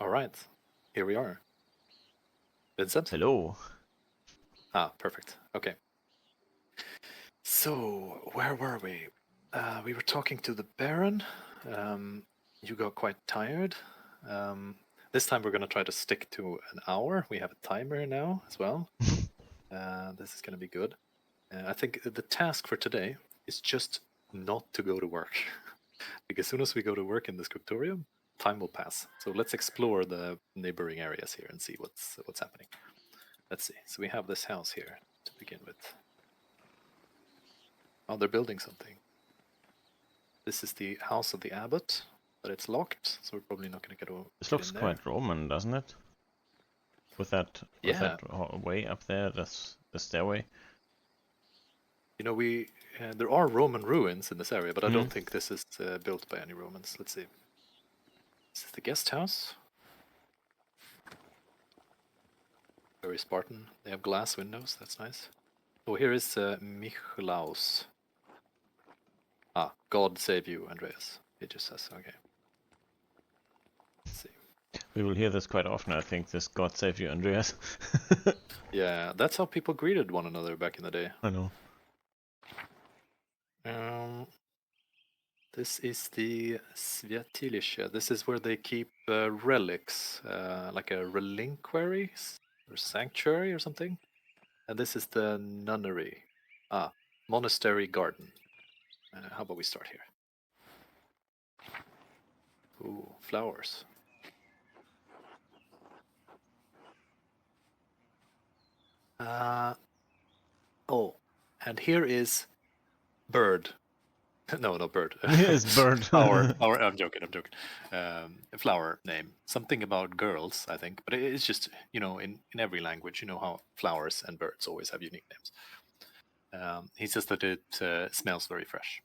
All right, here we are. Vincent? Hello. Ah, perfect. Okay. So, where were we? We were talking to the Baron. You got quite tired. This time we're going to try to stick to an hour. We have a timer now as well. This is going to be good. I think the task for today is just not to go to work. Because as soon as we go to work in the scriptorium, time will pass. So let's explore the neighboring areas here and see what's happening. Let's see. So we have this house here to begin with. Oh, they're building something. This is the house of the abbot, but it's locked, so we're probably not going to This get looks in there. quite Roman, doesn't it? With that way up there, that's the stairway. You know, there are Roman ruins in this area, but I Mhm. don't think this is built by any Romans. Let's see. This is the guest house. Very Spartan. They have glass windows. That's nice. Oh, here is Michelaus. Ah, God save you, Andreas. It just says, okay. Let's see. We will hear this quite often, I think, this God save you, Andreas. Yeah, that's how people greeted one another back in the day. I know. This is the Svятилище. This is where they keep relics, like a reliquary or sanctuary or something. And this is the nunnery. Ah, monastery garden. How about we start here? Ooh, flowers. Oh, and here is bird. No, not bird. It's bird. Flower. I'm joking. Flower name. Something about girls, I think. But it's just, in every language, you know how flowers and birds always have unique names. He says that it smells very fresh.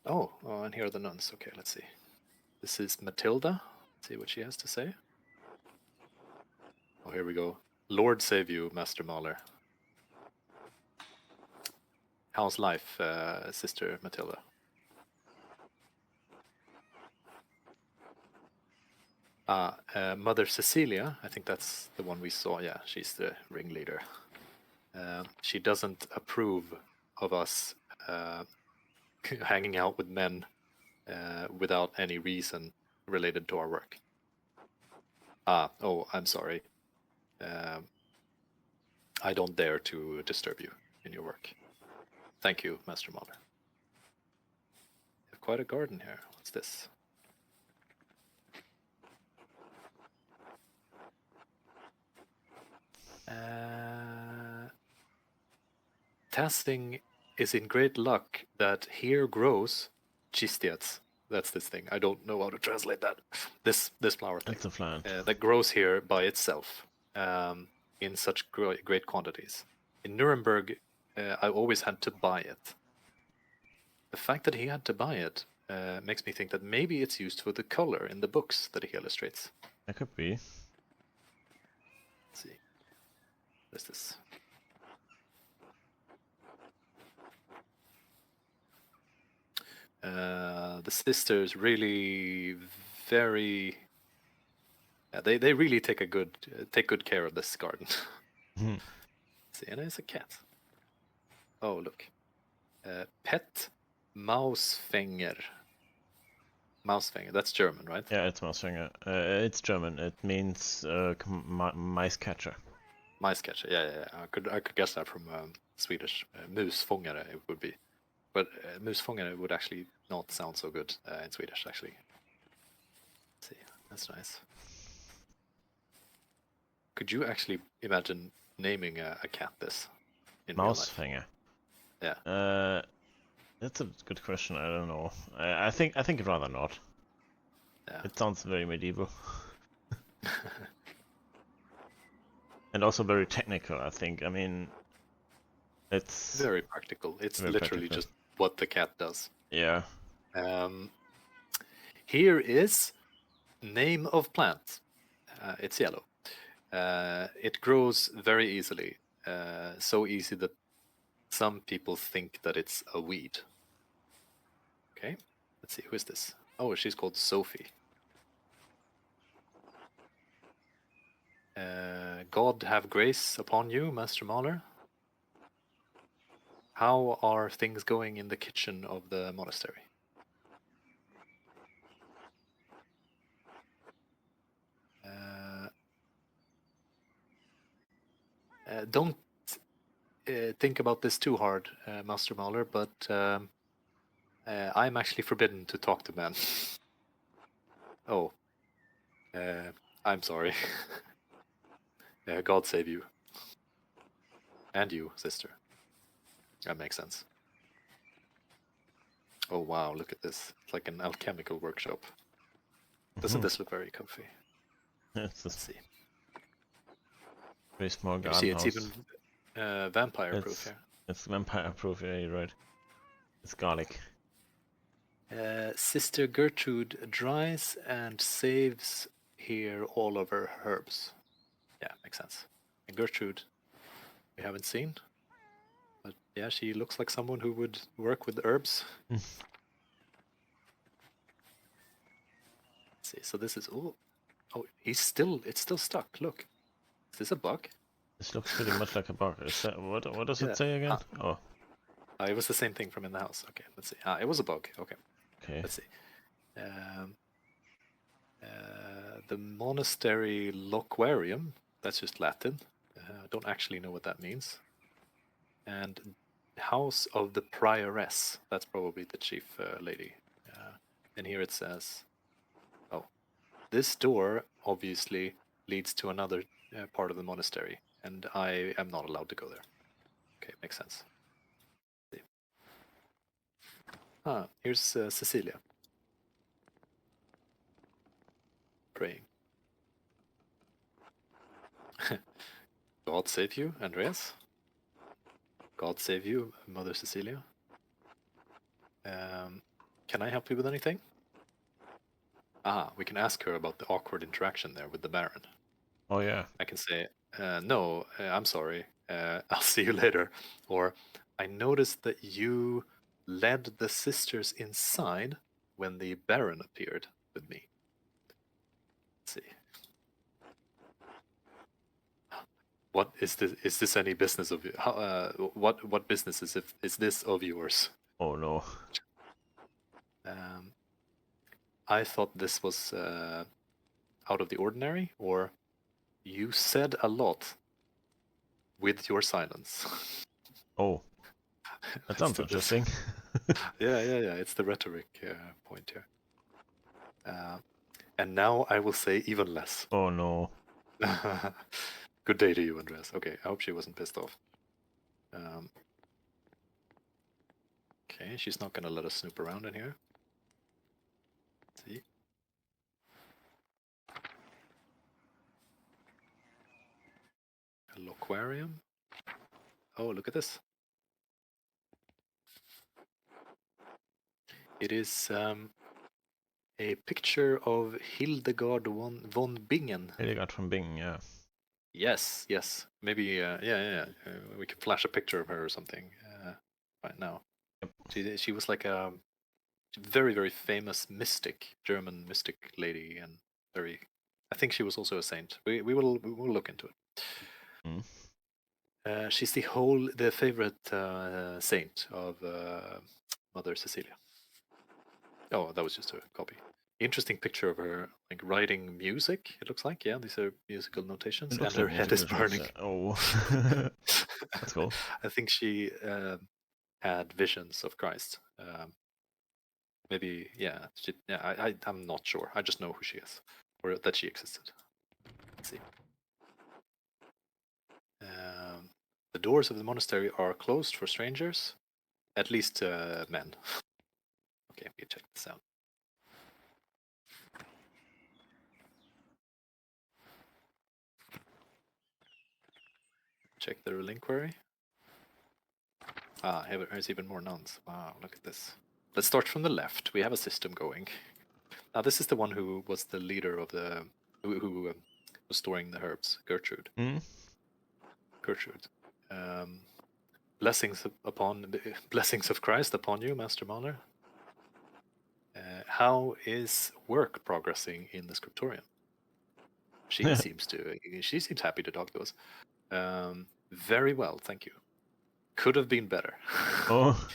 Oh, and here are the nuns. Okay, let's see. This is Matilda. Let's see what she has to say. Oh, here we go. Lord save you, Master Mahler. How's life, Sister Matilda? Mother Cecilia, I think that's the one we saw. Yeah, she's the ringleader. She doesn't approve of us hanging out with men without any reason related to our work. Oh, I'm sorry. I don't dare to disturb you in your work. Thank you, Master Mahler. You have quite a garden here. What's this? Tasting is in great luck that here grows chistiets. That's this thing. I don't know how to translate that. This flower thing. It's a plant. That grows here by itself in such great quantities. In Nuremberg, I always had to buy it. The fact that he had to buy it makes me think that maybe it's used for the color in the books that he illustrates. That could be. Let's see. What is this? The sisters really very they really take good care of this garden. See, and there's a cat. Oh, look. Pet Mausfänger. Mausfänger, that's German, right? Yeah, it's Mausfinger. It's German. It means mice catcher. Mice catcher, yeah. I could guess that from Swedish. Musfångare it would be. But musfångare would actually not sound so good in Swedish, actually. Let's see, that's nice. Could you actually imagine naming a cat this in real life? Mausfinger. Yeah. That's a good question. I don't know. I think rather not. Yeah. It sounds very medieval. And also very technical, I think. I mean, it's very practical. It's very literally practical. just what the cat does. Yeah. Here is name of plant. It's yellow. It grows very easily. So easy that some people think that it's a weed. Okay, let's see, who is this? Oh, she's called Sophie. God have grace upon you, Master Mahler. How are things going in the kitchen of the monastery? Don't think about this too hard, Master Mahler, but I'm actually forbidden to talk to men. Oh, I'm sorry. God save you. And you, sister. That makes sense. Oh wow, look at this. It's like an alchemical workshop. Doesn't this look very comfy? It's a Let's see. very small You see, garden it's house. even vampire proof here. It's vampire proof, yeah, you're right. It's garlic. Sister Gertrude dries and saves here all of her herbs. Yeah, makes sense. And Gertrude, we haven't seen. But yeah, she looks like someone who would work with herbs. Let's see, so this is oh, it's still stuck. Look, is this a bug? This looks pretty much like a bug. Is that what does Yeah. it say again? Oh, it was the same thing from in the house. Okay, let's see. It was a bug. Okay, okay. let's see. The monastery loquarium. That's just Latin. I don't actually know what that means. And house of the prioress. That's probably the chief lady. And here it says, oh, this door obviously leads to another part of the monastery, and I am not allowed to go there. Okay, makes sense. Here's Cecilia praying. God save you, Andreas. God save you, Mother Cecilia. Can I help you with anything? We can ask her about the awkward interaction there with the Baron. Oh yeah. I can say, no, I'm sorry. I'll see you later. Or, I noticed that you led the sisters inside when the Baron appeared with me. Let's see. What is this? Is this any business of you? What business is this of yours? Oh no. I thought this was out of the ordinary, or you said a lot with your silence. Oh, that sounds interesting. Yeah. It's the rhetoric point here. And now I will say even less. Oh no. Good day to you, Andreas. Okay, I hope she wasn't pissed off. Okay, she's not gonna let us snoop around in here. Let's see. A loquarium. Oh, look at this. It is a picture of Hildegard von Bingen. Hildegard from Bing, yeah. Yes. Maybe, yeah. We can flash a picture of her or something right now. Yep. She was like a very, very famous mystic, German mystic lady, and very. I think she was also a saint. We will look into it. She's the favorite saint of Mother Cecilia. Oh, that was just a copy. Interesting picture of her like writing music. It looks like, yeah, these are musical notations, and her head is burning. Oh, that's cool. I think she had visions of Christ. Maybe, yeah. I'm not sure. I just know who she is, or that she existed. Let's see. The doors of the monastery are closed for strangers, at least men. Okay, we check this out. Check the relinquary. Here's even more nuns. Wow, look at this. Let's start from the left. We have a system going. Now, this is the one who was the leader of the... who was storing the herbs, Gertrude. Gertrude. Blessings of Christ upon you, Master Mahler. how is work progressing in the scriptorium? She seems happy to talk to us. Very well, thank you. Could have been better. Oh,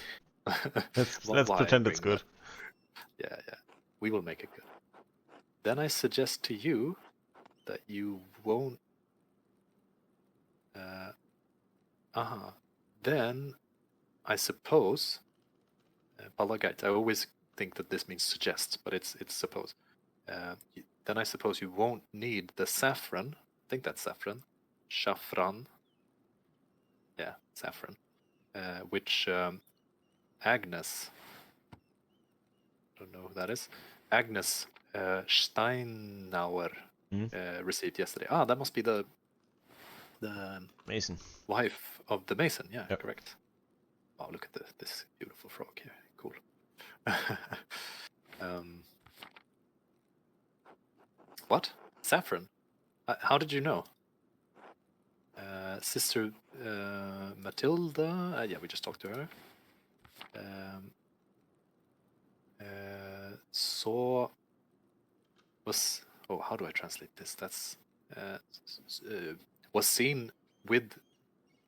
let's Why pretend it's bring good. that? Yeah. We will make it good. Then I suggest to you that you won't. Then I suppose. Palagite. I always think that this means suggest, but it's suppose. Then I suppose you won't need the saffron. I think that's saffron. Saffron. Yeah, saffron. Which Agnes. Don't know who that is. Agnes Steinauer received yesterday. That must be the Mason. wife of the Mason. Yeah, Yep. correct. Oh, look at this beautiful frog here. Cool. What? Saffron? How did you know? Sister Matilda? Yeah, we just talked to her. How do I translate this? That's was seen with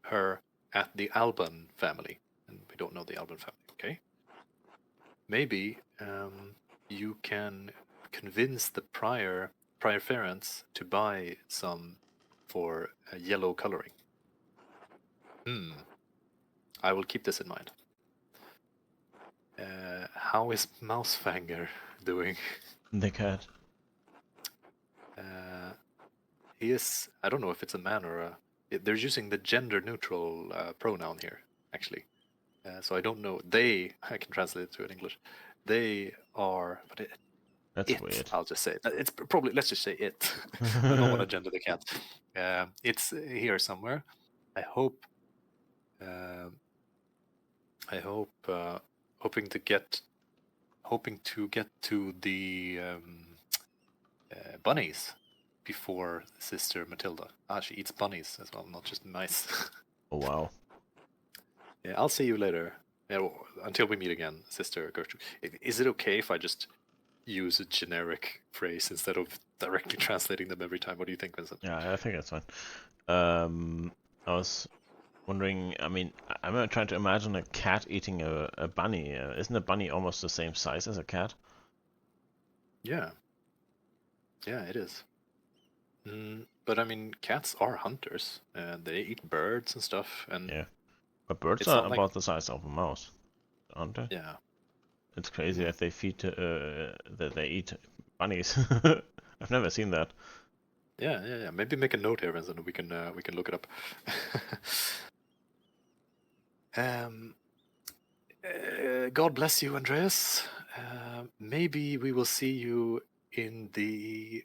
her at the Alban family, and we don't know the Alban family. Okay, maybe you can convince the prior ferents to buy some for yellow coloring. I will keep this in mind. How is Mousefanger doing? The cat. He is. I don't know if it's a man or a. They're using the gender-neutral pronoun here, actually. So I don't know. They. I can translate it to in English. They are. But That's weird. I'll just say it's probably. Let's just say it. I don't want to gender the cat. It's here somewhere. I hope. Hoping to get to the bunnies before Sister Matilda. She eats bunnies as well, not just mice. Oh wow. Yeah, I'll see you later. Yeah, until we meet again, Sister Gertrude. Is it okay if I just use a generic phrase instead of directly translating them every time? What do you think, Vincent? Yeah, I think that's fine. I was wondering, I mean, I'm trying to imagine a cat eating a bunny. Isn't a bunny almost the same size as a cat? Yeah. Yeah, it is. But I mean, cats are hunters, and they eat birds and stuff, and Yeah. But birds it's are not like... about the size of a mouse, aren't they? Yeah. It's crazy that they that they eat bunnies. I've never seen that. Yeah. Maybe make a note here, Vincent, and we can look it up. God bless you, Andreas. Maybe we will see you in the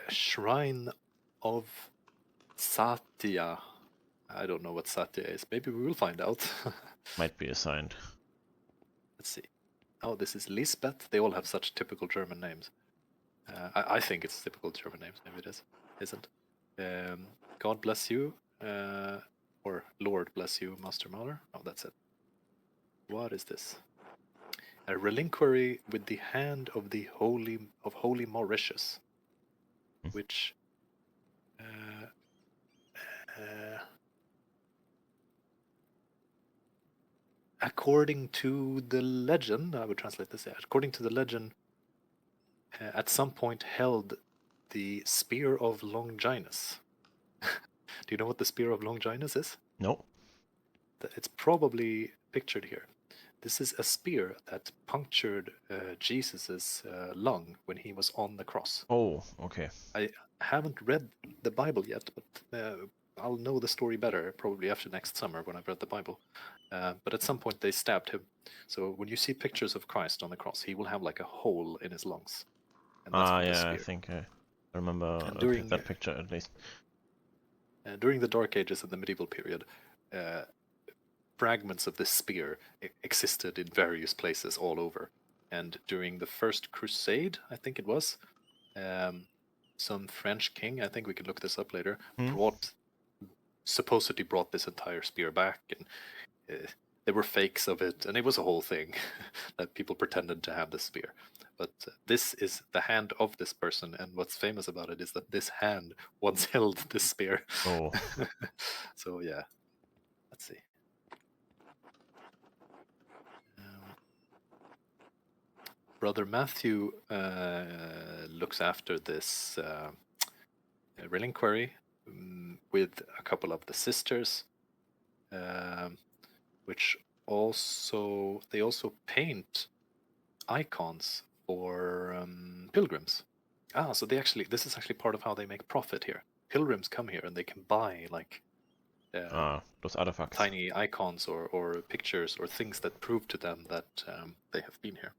shrine of Satya. I don't know what Satya is. Maybe we will find out. Might be assigned. Let's see. Oh, this is Lisbeth. They all have such typical German names. I think it's typical German names. Maybe it isn't. God bless you, or Lord bless you, Master Mahler. Oh, that's it. What is this? A reliquary with the hand of the holy Mauritius, which according to the legend, I would translate this. According to the legend, at some point held the spear of Longinus. Do you know what the spear of Longinus is? No. It's probably pictured here. This is a spear that punctured Jesus's lung when he was on the cross. Oh, okay. I haven't read the Bible yet, but I'll know the story better probably after next summer when I've read the Bible. But at some point they stabbed him. So when you see pictures of Christ on the cross, he will have like a hole in his lungs. And that's from the Yeah, spear. I think I remember during, that picture at least. During the Dark Ages and the medieval period, fragments of this spear existed in various places all over. And during the First Crusade, I think it was, some French king, I think we can look this up later, supposedly brought this entire spear back, and they were fakes of it, and it was a whole thing that people pretended to have this spear. But this is the hand of this person, and what's famous about it is that this hand once held this spear. Oh. So yeah, let's see. Brother Matthew looks after this reliquary with a couple of the sisters, which they also paint icons for pilgrims. So this is actually part of how they make profit here. Pilgrims come here and they can buy like those artifacts. tiny icons or pictures or things that prove to them that they have been here.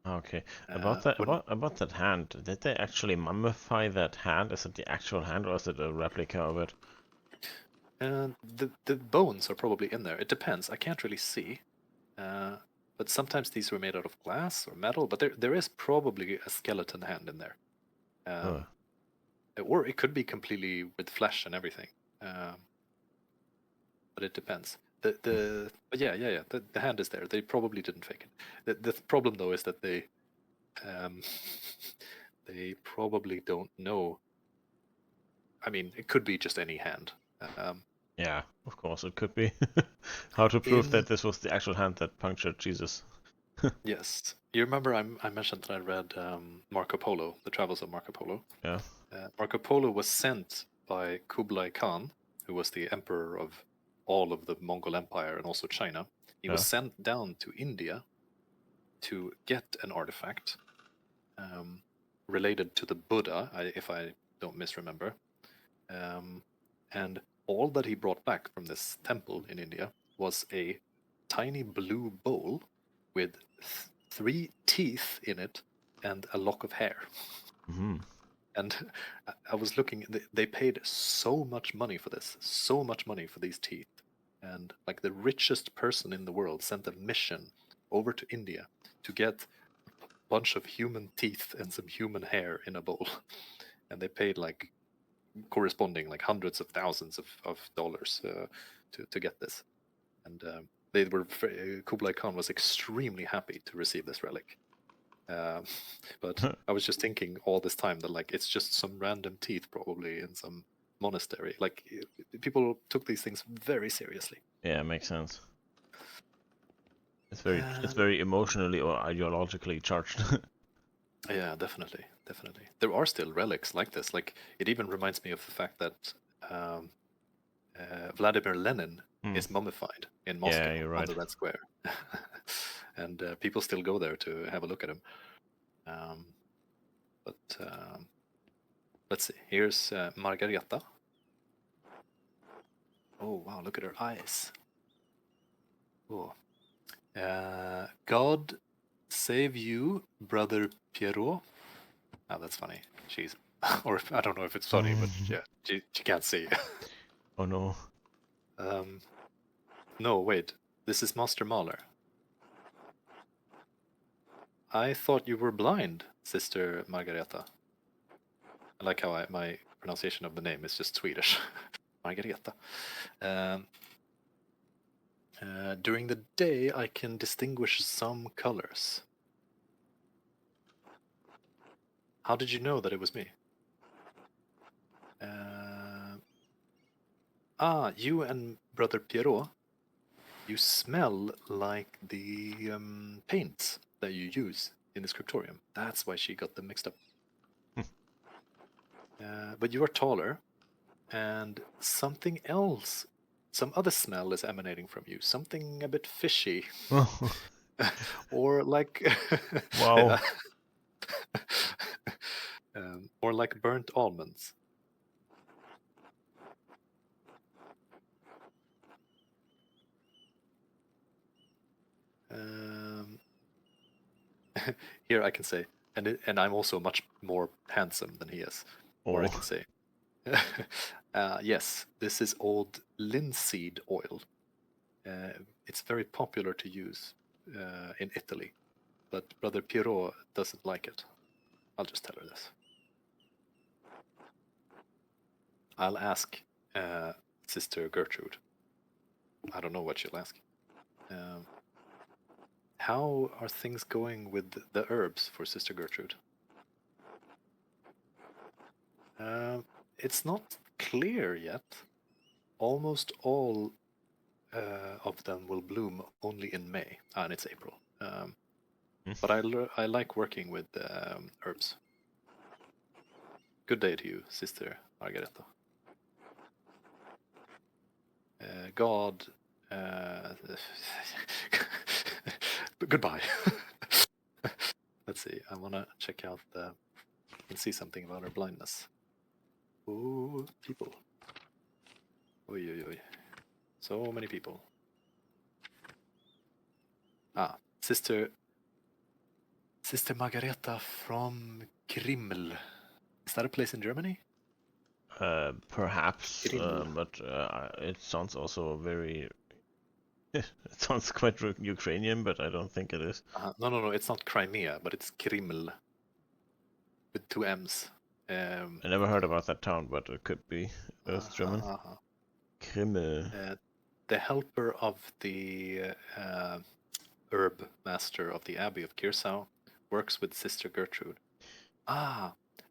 Okay. About that hand, did they actually mummify that hand? Is it the actual hand or is it a replica of it? The bones are probably in there. It depends. I can't really see. But sometimes these were made out of glass or metal, but there is probably a skeleton hand in there. Or it could be completely with flesh and everything. But it depends. But yeah. The hand is there. They probably didn't fake it. The problem though is that they they probably don't know. I mean, it could be just any hand. Yeah, of course it could be. How to prove that this was the actual hand that punctured Jesus? Yes. You remember I mentioned that I read Marco Polo, The Travels of Marco Polo? Yeah. Marco Polo was sent by Kublai Khan, who was the emperor of all of the Mongol Empire and also China. He was sent down to India to get an artifact related to the Buddha, if I don't misremember. And all that he brought back from this temple in India was a tiny blue bowl with 3 teeth in it and a lock of hair. Mm-hmm. And I was looking, they paid so much money for this, so much money for these teeth. And like the richest person in the world sent a mission over to India to get a bunch of human teeth and some human hair in a bowl. And they paid like corresponding like hundreds of thousands of dollars to get this. And they were Kublai Khan was extremely happy to receive this relic. But I was just thinking all this time that like it's just some random teeth probably in some monastery. Like people took these things very seriously. Yeah, it makes sense. It's very emotionally or ideologically charged. Yeah, definitely. There are still relics like this. Like it even reminds me of the fact that Vladimir Lenin is mummified in Moscow on the Red Square, and people still go there to have a look at him. But let's see. Here's Margareta. Oh wow! Look at her eyes. Oh, God save you, brother Pierrot. Oh, that's funny. She's, or I don't know if it's funny, but yeah, she can't see. Oh no. No, wait. This is Master Mahler. I thought you were blind, Sister Margareta. I like how my pronunciation of the name is just Swedish. Margareta. During the day, I can distinguish some colors. How did you know that it was me? You and Brother Pierrot, you smell like the paints that you use in the scriptorium. That's why she got them mixed up. But you are taller, and something else, some other smell is emanating from you. Something a bit fishy. Or like... Wow. or like burnt almonds. Here I can say, and I'm also much more handsome than he is. Or I can say, yes, this is old linseed oil. It's very popular to use in Italy, but Brother Pierrot doesn't like it. I'll just tell her this. I'll ask Sister Gertrude. I don't know what she'll ask. How are things going with the herbs for Sister Gertrude? It's not clear yet. Almost all of them will bloom only in May, and it's April. But I like working with herbs. Good day to you, Sister Margareta. God. Goodbye. Let's see. I want to check out and see something about her blindness. Ooh, people. Oi, oi, oi. So many people. Ah, Sister Margareta from Krimmel. Is that a place in Germany? Perhaps, Krimmel. but it sounds also very. It sounds quite Ukrainian, but I don't think it is. No, it's not Crimea, but it's Krimmel with two M's. I never heard about that town, but it could be Earth German. Krimmel. The helper of the herb master of the Abbey of Kirsau works with Sister Gertrude.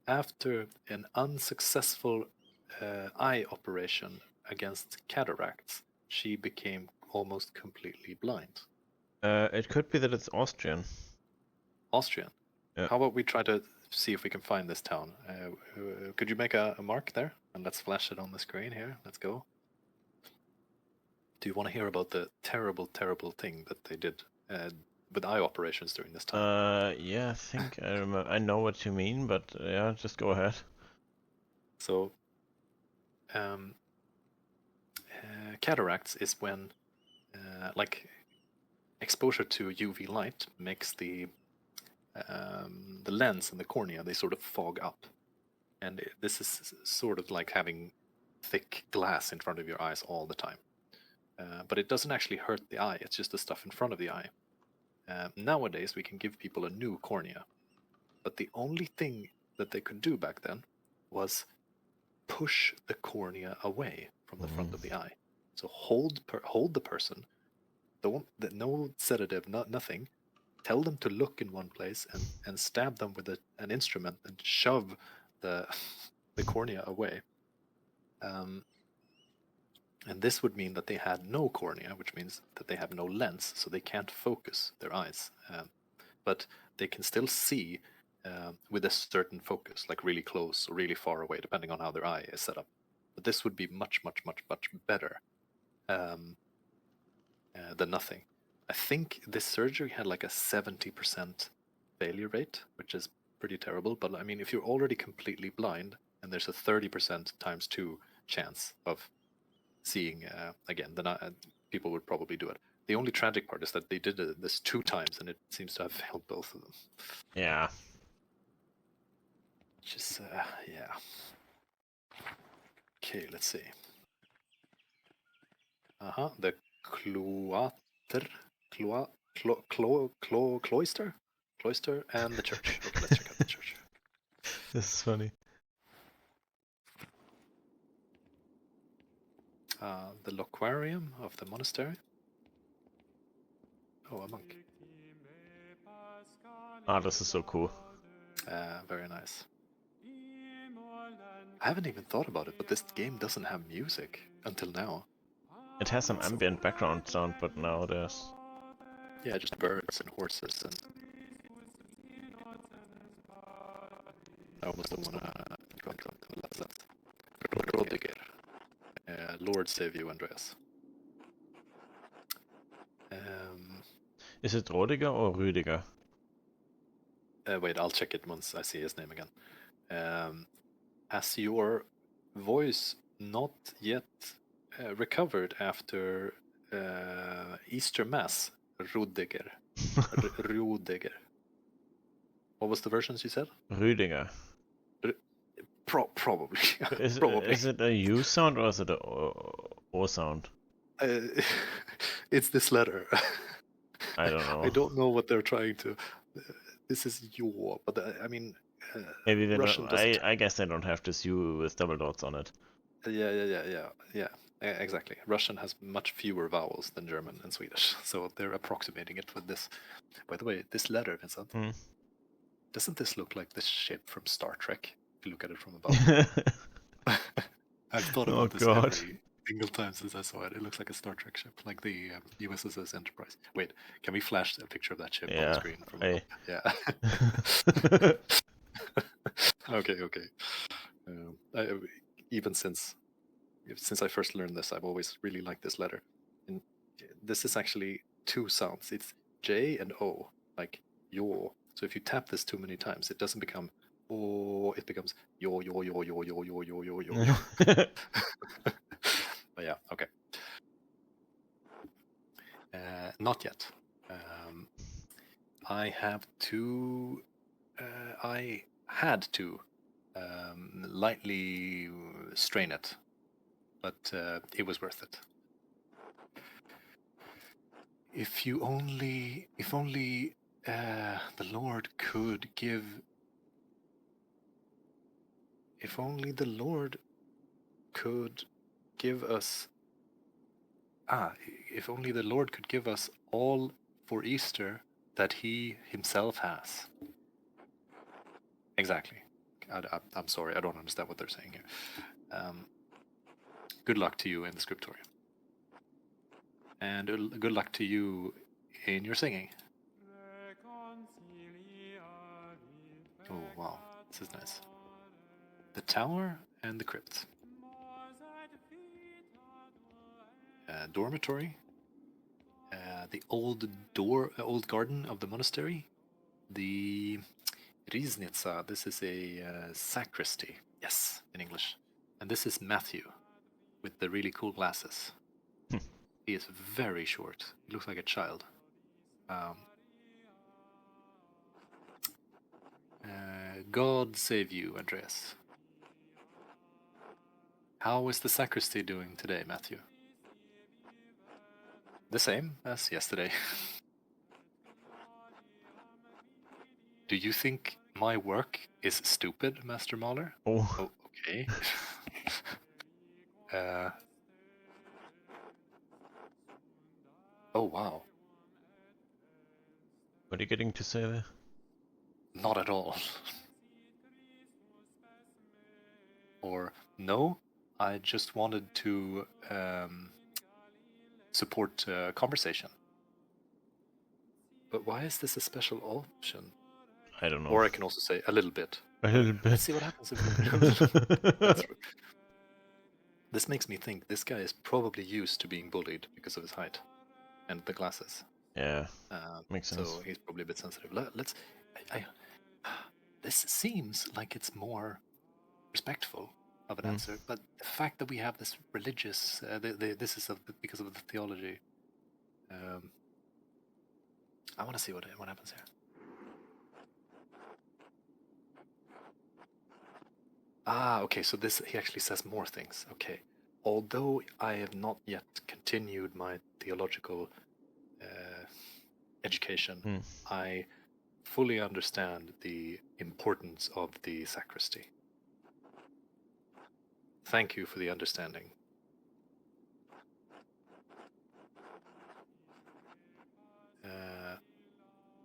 After an unsuccessful eye operation against cataracts, she became almost completely blind. It could be that it's Austrian. Austrian. Yeah. How about we try to see if we can find this town? Could you make a mark there? And let's flash it on the screen here. Let's go. Do you want to hear about the terrible, terrible thing that they did with eye operations during this time? Yeah, I think I remember. I know what you mean, but yeah, just go ahead. So, cataracts is when, like, exposure to UV light makes the lens and the cornea, they sort of fog up, and this is sort of like having thick glass in front of your eyes all the time. But it doesn't actually hurt the eye; it's just the stuff in front of the eye. Nowadays, we can give people a new cornea, but the only thing that they could do back then was push the cornea away from the front of the eye. So hold the person, no sedative, nothing. Tell them to look in one place and stab them with an instrument and shove the cornea away. And this would mean that they had no cornea, which means that they have no lens, so they can't focus their eyes. But they can still see with a certain focus, like really close or really far away, depending on how their eye is set up. But this would be much, much, much, much better than nothing. I think this surgery had like a 70% failure rate, which is pretty terrible. But I mean, if you're already completely blind and there's a 30% times 2 chance of seeing again, then people would probably do it. The only tragic part is that they did this 2 times and it seems to have failed both of them. Yeah. Just, yeah. Okay, let's see. The cloister and the church. Okay, let's check out the church. This is funny. The loquarium of the monastery. Oh, a monk. This is so cool. Very nice. I haven't even thought about it, but this game doesn't have music until now. It has some ambient background sound, but now there's... Yeah, just birds and horses and... I almost don't want to go to the left. Rodiger. Lord save you, Andreas. Is it Rodiger or Rüdiger? Wait, I'll check it once I see his name again. Has your voice not yet recovered after Easter Mass, Rudiger? Rudiger. What was the versions you said? Rüdiger. Probably. Probably. Is it a U sound or is it a O sound? It's this letter. I don't know. I don't know what they're trying to. This is your, but I mean, maybe they Russian don't. I guess they don't have this U with double dots on it. Yeah. Exactly. Russian has much fewer vowels than German and Swedish, so they're approximating it with this. By the way, this letter, Vincent, doesn't this look like the ship from Star Trek? If you look at it from above. I've thought Oh about this god. every single time since I saw it. It looks like a Star Trek ship, like the USS Enterprise. Wait, can we flash a picture of that ship on the Yeah. screen from above? Yeah. Okay. Even since I first learned this, I've always really liked this letter. And this is actually two sounds. It's J and O, like yo. So if you tap this too many times, it doesn't become oh, it becomes yo. But yeah, okay. Not yet. I have to. I had to lightly strain it, but it was worth it. If only the Lord could give. If only the Lord could give us. If only the Lord could give us all for Easter that He Himself has. Exactly. I'm sorry, I don't understand what they're saying here. Good luck to you in the scriptorium. And good luck to you in your singing. Oh, wow. This is nice. The tower and the crypt. Dormitory. The old garden of the monastery. The Riznica. This is a sacristy. Yes, in English. And this is Matthew with the really cool glasses. He is very short. He looks like a child. God save you, Andreas. How is the sacristy doing today, Matthew? The same as yesterday. Do you think my work is stupid, Master Mahler? Oh. Okay. Oh, wow. What are you getting to say there? Not at all. Or, no, I just wanted to support conversation. But why is this a special option? I don't know. Or I can also say a little bit. A little bit. Let's see what happens if we put That's rude. This makes me think this guy is probably used to being bullied because of his height and the glasses. Yeah, makes sense. So he's probably a bit sensitive. Let's. This seems like it's more respectful of an answer, but the fact that we have this religious, this is because of the theology. I want to see what happens here. Okay. So he actually says more things. Okay. Although I have not yet continued my theological education, I fully understand the importance of the sacristy. Thank you for the understanding.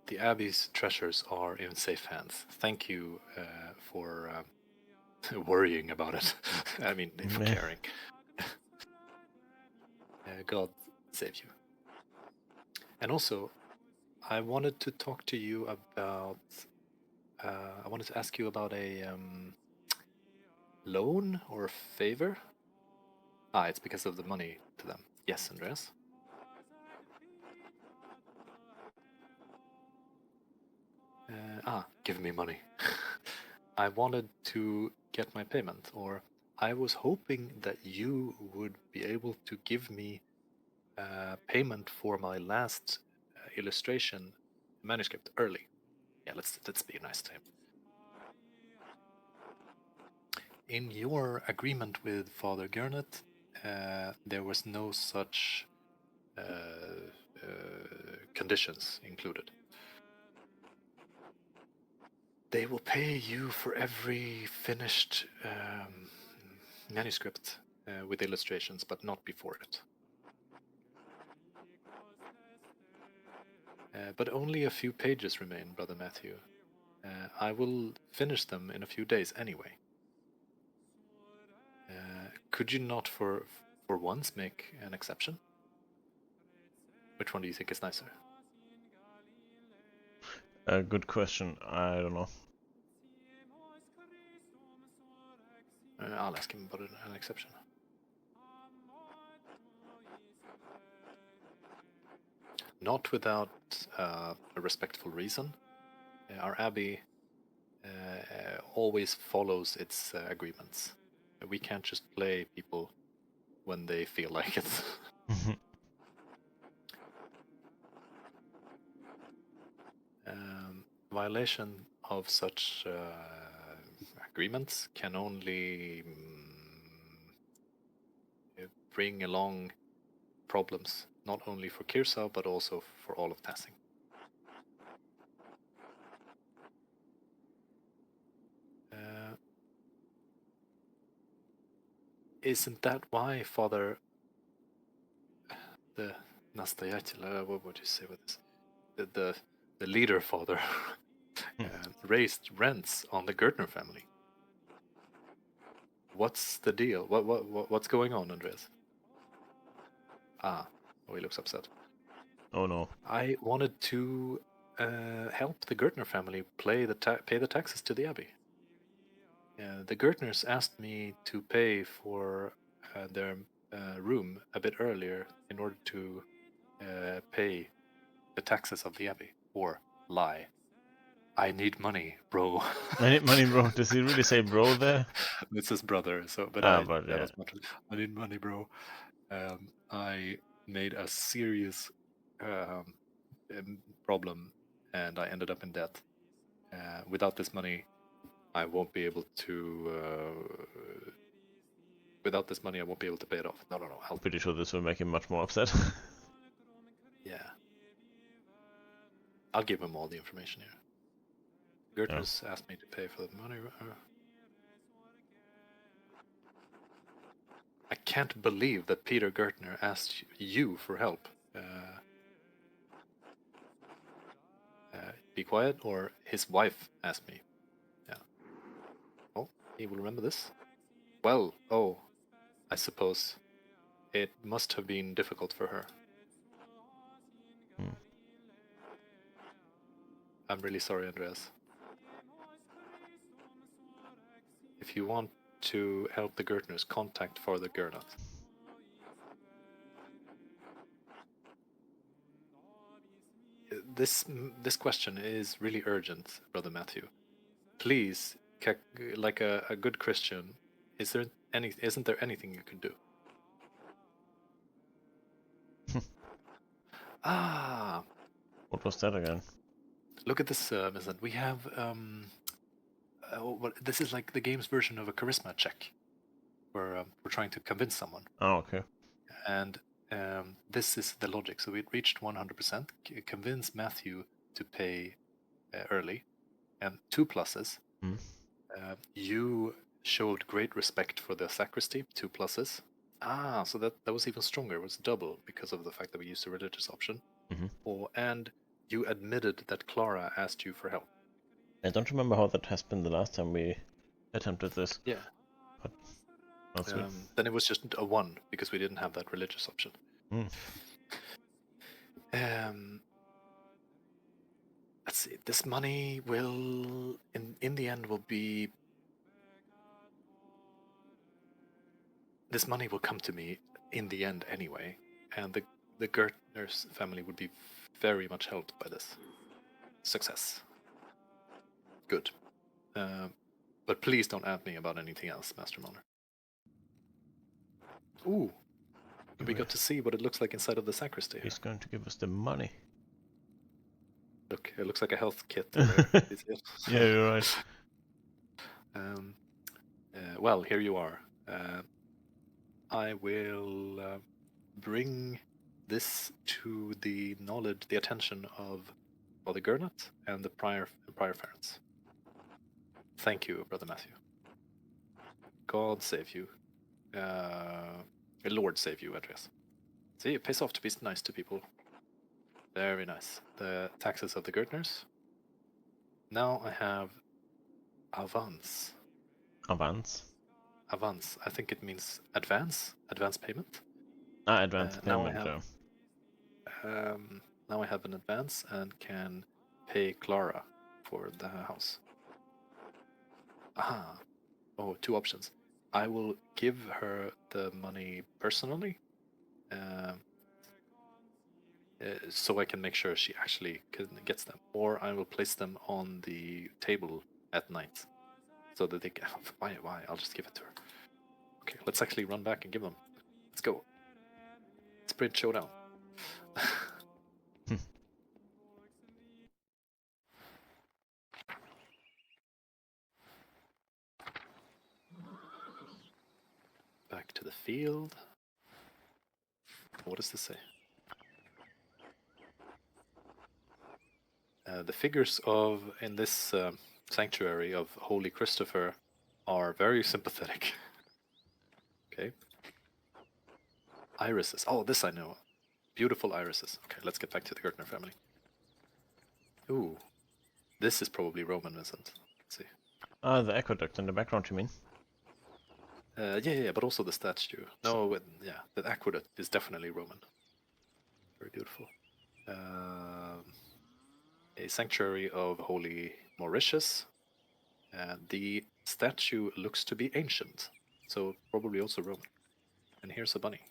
The Abbey's treasures are in safe hands. Thank you for worrying about it. I mean, for caring. God save you. And also, I wanted to talk to you about. I wanted to ask you about a loan or a favor. It's because of the money to them. Yes, Andreas. Give me money. I wanted to get my payment, or I was hoping that you would be able to give me payment for my last illustration manuscript early. Yeah, let's be nice to him. In your agreement with Father Gurnet, there was no such conditions included. They will pay you for every finished manuscript with illustrations, but not before it. But only a few pages remain, Brother Matthew. I will finish them in a few days anyway. Could you not for once make an exception? Which one do you think is nicer? Good question. I don't know. I'll ask him about an exception. Not without a respectful reason. Our abbey always follows its agreements. We can't just play people when they feel like it. Violation of such agreements can only bring along problems, not only for Kirsau, but also for all of Tassing. Isn't that why Father the Nastoyatila, what would you say with this? The leader father raised rents on the Gertner family? What's the deal? What's going on, Andreas? Oh, he looks upset. Oh no. I wanted to help the Gertner family pay the taxes to the abbey. The Gertners asked me to pay for their room a bit earlier in order to pay the taxes of the abbey, or lie. I need money, bro. I need money, bro. Does he really say bro there? It's his brother, so but yeah. was much. I need money, bro. I made a serious problem, and I ended up in debt. Without this money, I won't be able to. Without this money, I won't be able to pay it off. No. I'm pretty sure this will make him much more upset. Yeah. I'll give him all the information here. Gertner's asked me to pay for the money. I can't believe that Peter Gertner asked you for help. Be quiet, or his wife asked me. Yeah. Oh, he will remember this. Well, I suppose it must have been difficult for her. I'm really sorry, Andreas. If you want to help the Gertners, contact Father Gernot. This question is really urgent, Brother Matthew. Please, like a good Christian, isn't there anything you can do? What was that again? Look at this, Vincent. We have this is like the game's version of a charisma check, where we're trying to convince someone. Oh, okay. And this is the logic. So we reached 100%. Convince Matthew to pay early, and 2 pluses. You showed great respect for the sacristy, 2 pluses. So that was even stronger. It was double because of the fact that we used the religious option. And you admitted that Clara asked you for help. I don't remember how that has been the last time we attempted this. Yeah. But that's good. Then it was just a 1 because we didn't have that religious option. Let's see. This money will, in the end, will be. This money will come to me in the end anyway, and the Gertner's family would be very much helped by this. Success. Good. But please don't ask me about anything else, Master Muller. Ooh. We got to see what it looks like inside of the sacristy. He's going to give us the money. Look, it looks like a health kit. Yeah, you're right. Well, here you are. I will bring this to the attention of Father Gernot and the prior parents. Thank you, Brother Matthew. God save you. Lord save you, Andreas. See, it pays off to be nice to people. Very nice. The taxes of the Gürtners. Now I have avance. Avance. Avance. I think it means advance. Advance payment. Advance Now I payment. have. Now I have an advance and can pay Clara for the house. Aha. Oh, two options. I will give her the money personally, so I can make sure she actually gets them, or I will place them on the table at night, so that they can. Why? I'll just give it to her. Okay, let's actually run back and give them. Let's go. Sprint showdown. Back to the field. What does this say? The figures in this sanctuary of Holy Christopher are very sympathetic. Okay. Irises. Oh, this I know. Beautiful irises. Okay, let's get back to the Gertner family. Ooh. This is probably Roman, Vincent. Let's see. The aqueduct in the background, you mean? Yeah, but also the statue. No, yeah, the aqueduct is definitely Roman. Very beautiful. A sanctuary of Holy Mauritius. The statue looks to be ancient, so probably also Roman. And here's a bunny.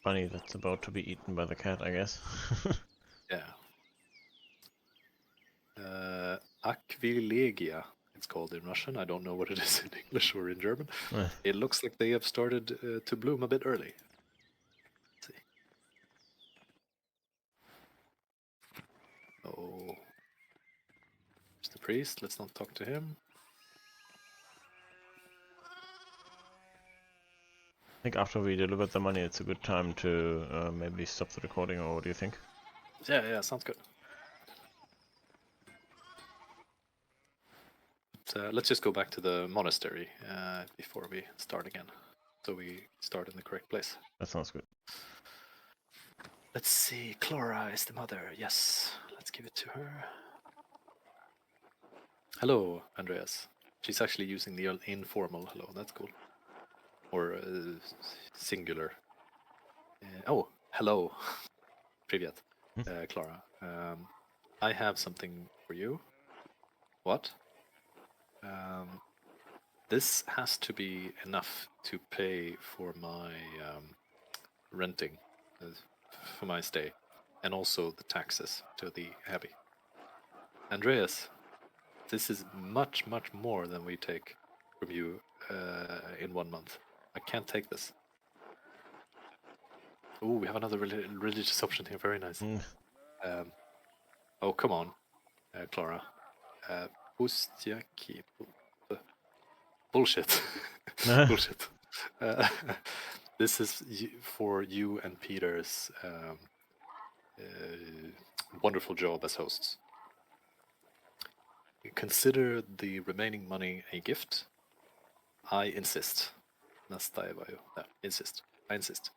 Bunny that's about to be eaten by the cat, I guess. Yeah. Aquilegia, it's called in Russian. I don't know what it is in English or in German. It looks like they have started to bloom a bit early. Let's see. Oh. There's the priest. Let's not talk to him. I think after we delivered the money, it's a good time to maybe stop the recording, or what do you think? Yeah, sounds good. But, let's just go back to the monastery before we start again. So we start in the correct place. That sounds good. Let's see. Clara is the mother. Yes. Let's give it to her. Hello, Andreas. She's actually using the informal hello. That's cool. Or singular. Oh, hello. Привет, Clara. I have something for you. What? This has to be enough to pay for my renting, for my stay, and also the taxes to the abbey. Andreas, this is much more than we take from you in 1 month. I can't take this. Oh, we have another religious option here. Very nice. Oh, come on, Clara. Pustiaki. Bullshit. Bullshit. This is for you and Peter's wonderful job as hosts. Consider the remaining money a gift. I insist. Настаиваю. Insist. I insist.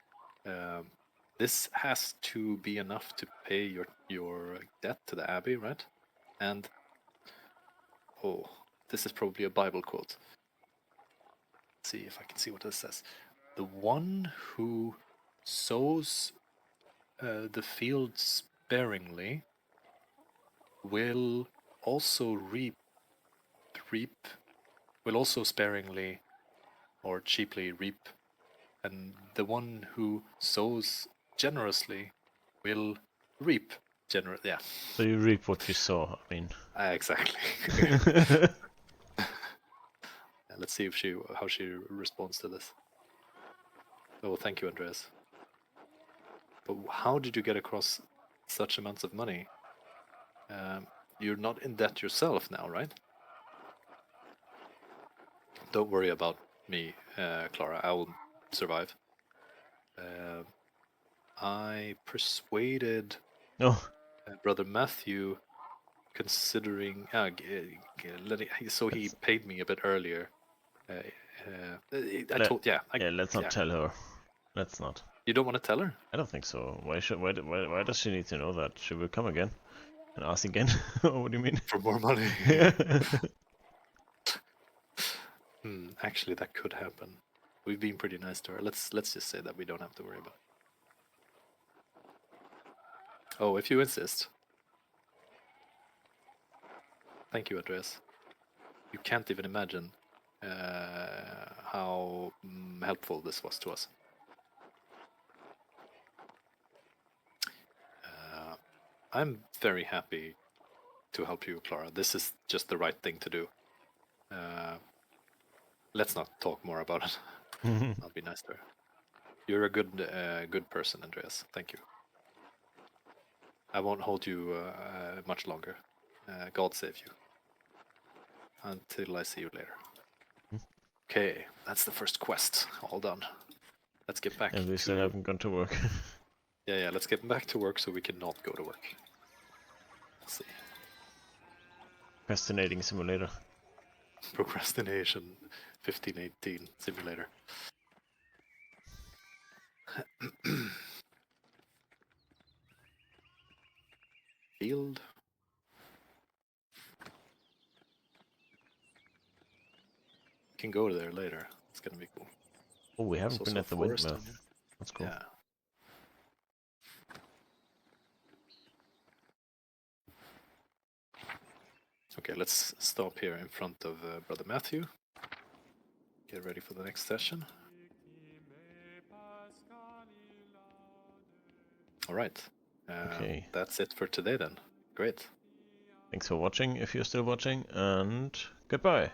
This has to be enough to pay your debt to the abbey, right? And oh, this is probably a Bible quote. Let's see if I can see what this says. The one who sows the field sparingly will also reap will also sparingly or cheaply reap, and the one who sows generously will reap generously. Yeah. So you reap what you sow. I mean. Exactly. Let's see how she responds to this. Oh, thank you, Andreas. But how did you get across such amounts of money? You're not in debt yourself now, right? Don't worry about me, Clara. I will survive. I persuaded Brother Matthew, considering so he paid me a bit earlier, Let's not tell her. Let's not. You don't want to tell her? I don't think so. Why does she need to know that? She will come again and ask again. What do you mean? For more money. Actually, that could happen. We've been pretty nice to her. Let's just say that we don't have to worry about it. Oh, if you insist. Thank you, Andreas. You can't even imagine how helpful this was to us. I'm very happy to help you, Clara. This is just the right thing to do. Let's not talk more about it. I'll be nice to her. You're a good person, Andreas. Thank you. I won't hold you much longer. God save you. Until I see you later. Okay, that's the first quest. All done. Let's get back. And we still haven't gone to work. Yeah, let's get back to work so we can not go to work. Let's see. Procrastinating simulator. Procrastination 1518 simulator. Field. Can go there later. It's gonna be cool. Oh, we haven't been at the windmill. That's cool. Yeah. Okay, let's stop here in front of Brother Matthew. Get ready for the next session. All right. Okay. That's it for today then. Great. Thanks for watching, if you're still watching, and goodbye.